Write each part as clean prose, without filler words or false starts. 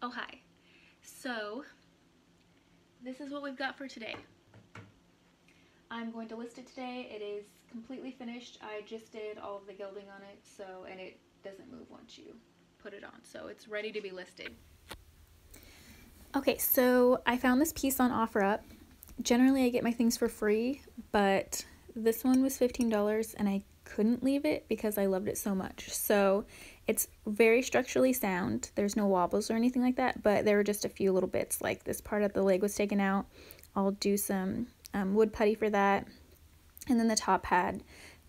Oh, hi. So, this is what we've got for today. I'm going to list it today. It is completely finished. I just did all of the gilding on it, and it doesn't move once you put it on. So it's ready to be listed. Okay, so I found this piece on OfferUp. Generally, I get my things for free, but this one was $15 and I couldn't leave it because I loved it so much. So it's very structurally sound. There's no wobbles or anything like that, but there were just a few little bits, like this part of the leg was taken out. I'll do some wood putty for that. And then the top had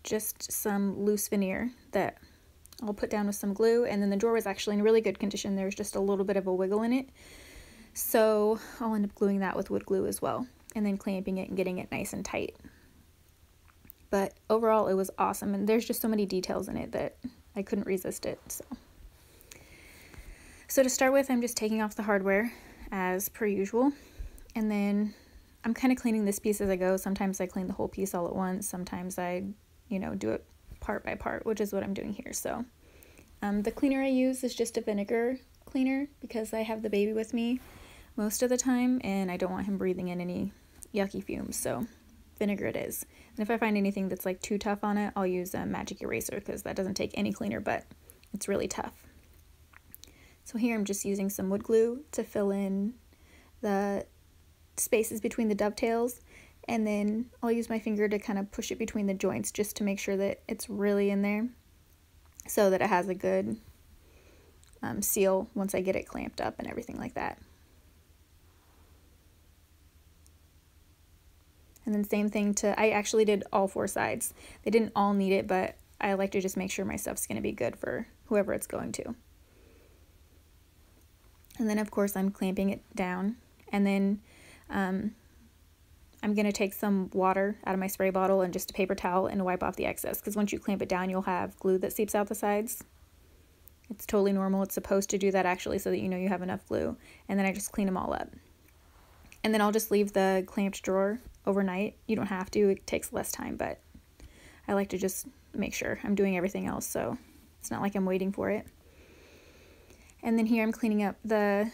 just some loose veneer that I'll put down with some glue. And then the drawer was actually in really good condition. There's just a little bit of a wiggle in it. So I'll end up gluing that with wood glue as well, and then clamping it and getting it nice and tight. But overall, it was awesome, and there's just so many details in it that I couldn't resist it. So to start with, I'm just taking off the hardware as per usual, and then I'm kind of cleaning this piece as I go. Sometimes I clean the whole piece all at once. Sometimes I, do it part by part, which is what I'm doing here. So the cleaner I use is just a vinegar cleaner because I have the baby with me most of the time, and I don't want him breathing in any yucky fumes, so vinegar it is. And if I find anything that's like too tough on it, I'll use a magic eraser because that doesn't take any cleaner, but it's really tough. So here I'm just using some wood glue to fill in the spaces between the dovetails, and then I'll use my finger to kind of push it between the joints just to make sure that it's really in there so that it has a good seal once I get it clamped up and everything like that. And then same thing I actually did all four sides. They didn't all need it, but I like to just make sure my stuff's going to be good for whoever it's going to. And then of course I'm clamping it down, and then I'm going to take some water out of my spray bottle and just a paper towel and wipe off the excess, because once you clamp it down you'll have glue that seeps out the sides. It's totally normal. It's supposed to do that actually so that you know you have enough glue. And then I just clean them all up. And then I'll just leave the clamped drawer overnight. You don't have to, it takes less time, but I like to just make sure I'm doing everything else so it's not like I'm waiting for it. And then here I'm cleaning up the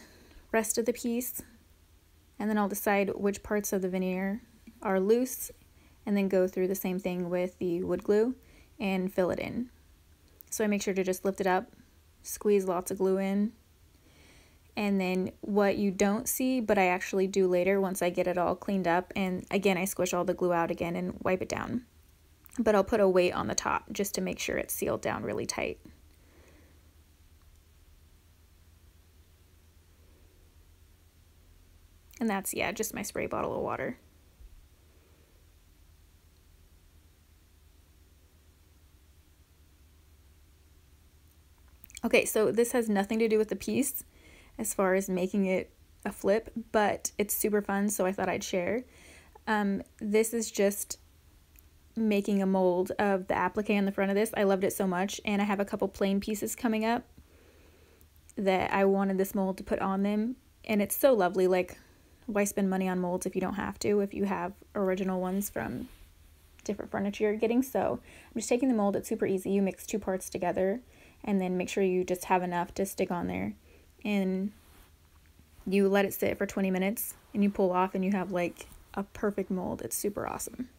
rest of the piece, and then I'll decide which parts of the veneer are loose and then go through the same thing with the wood glue and fill it in. So I make sure to just lift it up, squeeze lots of glue in, and then what you don't see, but I actually do later once I get it all cleaned up, and again I squish all the glue out again and wipe it down. But I'll put a weight on the top just to make sure it's sealed down really tight. And that's, yeah, just my spray bottle of water. Okay, so this has nothing to do with the piece as far as making it a flip, but it's super fun, so I thought I'd share. This is just making a mold of the applique on the front of this. I loved it so much, and I have a couple plain pieces coming up that I wanted this mold to put on them, and it's so lovely. Like, why spend money on molds if you don't have to, if you have original ones from different furniture you're getting? So I'm just taking the mold. It's super easy. You mix two parts together and then make sure you just have enough to stick on there, and you let it sit for 20 minutes and you pull off and you have like a perfect mold. It's super awesome.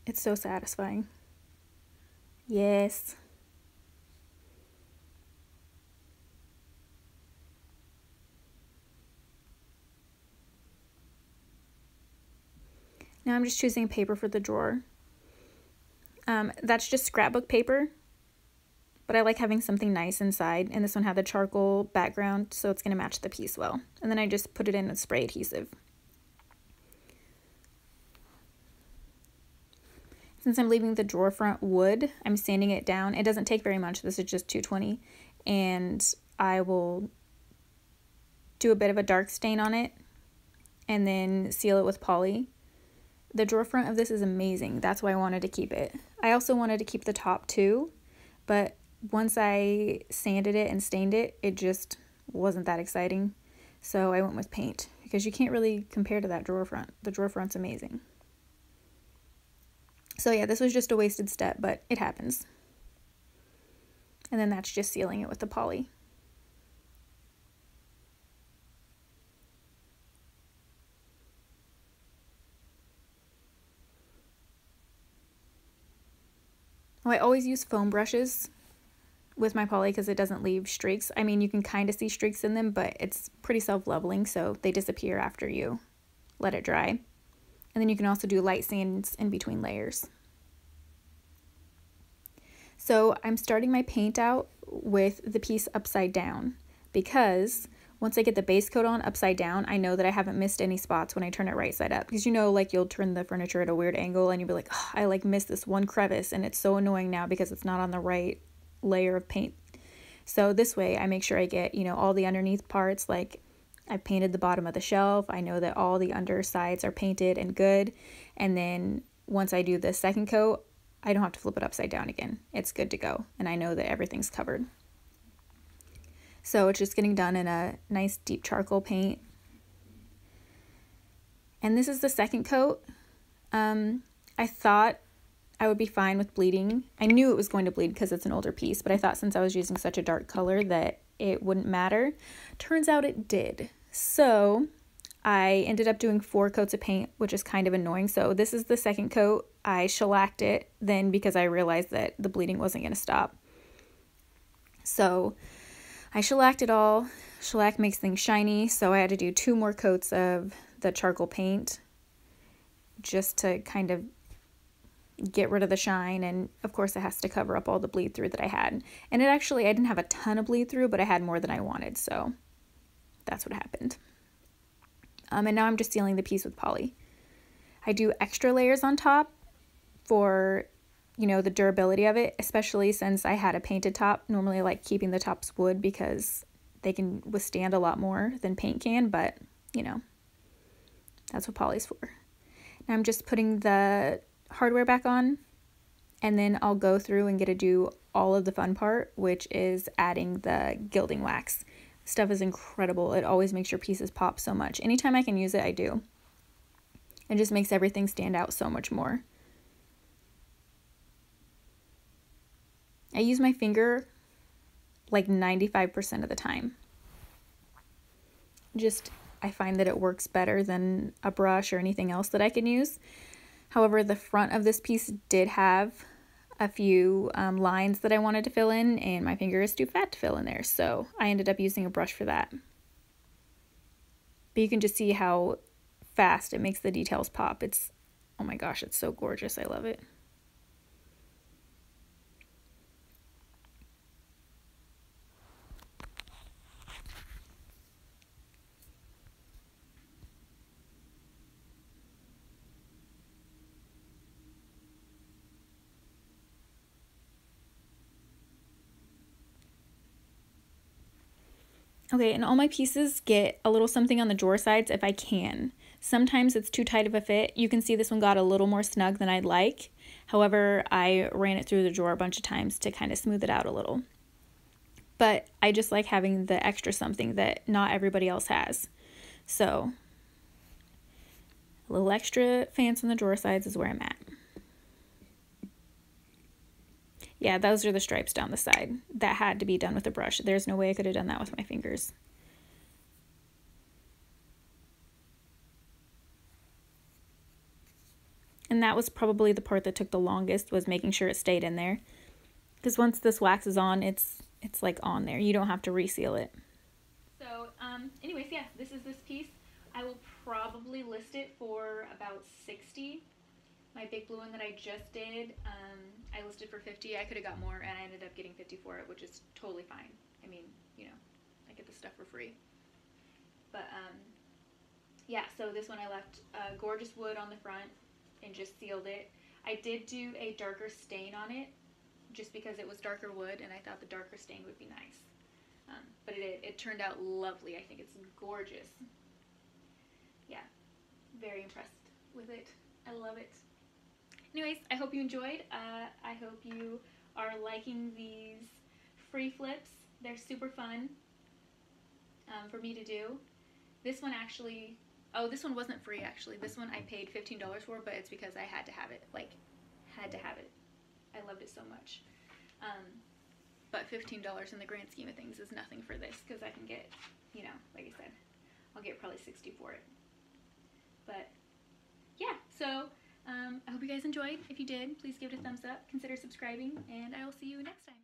It's so satisfying. Yes. Now I'm just choosing paper for the drawer. That's just scrapbook paper, but I like having something nice inside, and this one had the charcoal background, so it's going to match the piece well. And then I just put it in with spray adhesive. Since I'm leaving the drawer front wood, I'm sanding it down. It doesn't take very much. This is just 220, and I will do a bit of a dark stain on it and then seal it with poly. The drawer front of this is amazing. That's why I wanted to keep it. I also wanted to keep the top too, but once I sanded it and stained it, it just wasn't that exciting. So I went with paint because you can't really compare to that drawer front. The drawer front's amazing. So yeah, this was just a wasted step, but it happens. And then that's just sealing it with the poly. Oh, I always use foam brushes with my poly because it doesn't leave streaks. I mean, you can kind of see streaks in them, but it's pretty self-leveling, so they disappear after you let it dry. And then you can also do light sands in between layers. So I'm starting my paint out with the piece upside down because once I get the base coat on upside down, I know that I haven't missed any spots when I turn it right side up. Because you know, like you'll turn the furniture at a weird angle and you'll be like, oh, I like missed this one crevice and it's so annoying now because it's not on the right layer of paint. So this way I make sure I get, you know, all the underneath parts. Like I've painted the bottom of the shelf. I know that all the undersides are painted and good. And then once I do the second coat, I don't have to flip it upside down again. It's good to go. And I know that everything's covered. So it's just getting done in a nice deep charcoal paint. And this is the second coat. I thought I would be fine with bleeding. I knew it was going to bleed because it's an older piece, but I thought since I was using such a dark color that it wouldn't matter. Turns out it did. So I ended up doing 4 coats of paint, which is kind of annoying. So this is the second coat. I shellacked it then because I realized that the bleeding wasn't going to stop. So I shellacked it all. Shellac makes things shiny, so I had to do 2 more coats of the charcoal paint just to kind of get rid of the shine, and of course it has to cover up all the bleed through that I had. And I didn't have a ton of bleed through, but I had more than I wanted, so that's what happened. And now I'm just sealing the piece with poly. I do extra layers on top for, you know, the durability of it, especially since I had a painted top. Normally I like keeping the tops wood because they can withstand a lot more than paint can, but, you know, that's what poly's for. Now I'm just putting the hardware back on, and then I'll go through and get to do all of the fun part, which is adding the gilding wax. Stuff is incredible. It always makes your pieces pop so much. Anytime I can use it, I do. It just makes everything stand out so much more. I use my finger like 95% of the time. I find that it works better than a brush or anything else that I can use. However, the front of this piece did have a few lines that I wanted to fill in, and my finger is too fat to fill in there, so I ended up using a brush for that. But you can just see how fast it makes the details pop. Oh my gosh, it's so gorgeous. I love it. Okay, and all my pieces get a little something on the drawer sides if I can. Sometimes it's too tight of a fit. You can see this one got a little more snug than I'd like. However, I ran it through the drawer a bunch of times to kind of smooth it out a little. But I just like having the extra something that not everybody else has. So, a little extra fence on the drawer sides is where I'm at. Yeah, those are the stripes down the side. That had to be done with a brush. There's no way I could have done that with my fingers. And that was probably the part that took the longest, was making sure it stayed in there. Because once this wax is on, it's like on there. You don't have to reseal it. So, anyways, yeah, this is this piece. I will probably list it for about 60. My big blue one that I just did, I listed for 50. I could have got more, and I ended up getting 50 for it, which is totally fine. I mean, you know, I get the stuff for free. But, yeah, so this one I left gorgeous wood on the front and just sealed it. I did do a darker stain on it just because it was darker wood, and I thought the darker stain would be nice. But it turned out lovely. I think it's gorgeous. Yeah, very impressed with it. I love it. Anyways, I hope you enjoyed. I hope you are liking these free flips. They're super fun for me to do. This one actually, this one wasn't free actually. This one I paid $15 for, but it's because I had to have it. Like, had to have it. I loved it so much. But $15 in the grand scheme of things is nothing for this, because I can get, you know, like I said, I'll get probably 60 for it. But yeah, so I hope you guys enjoyed. If you did, please give it a thumbs up, consider subscribing, and I will see you next time.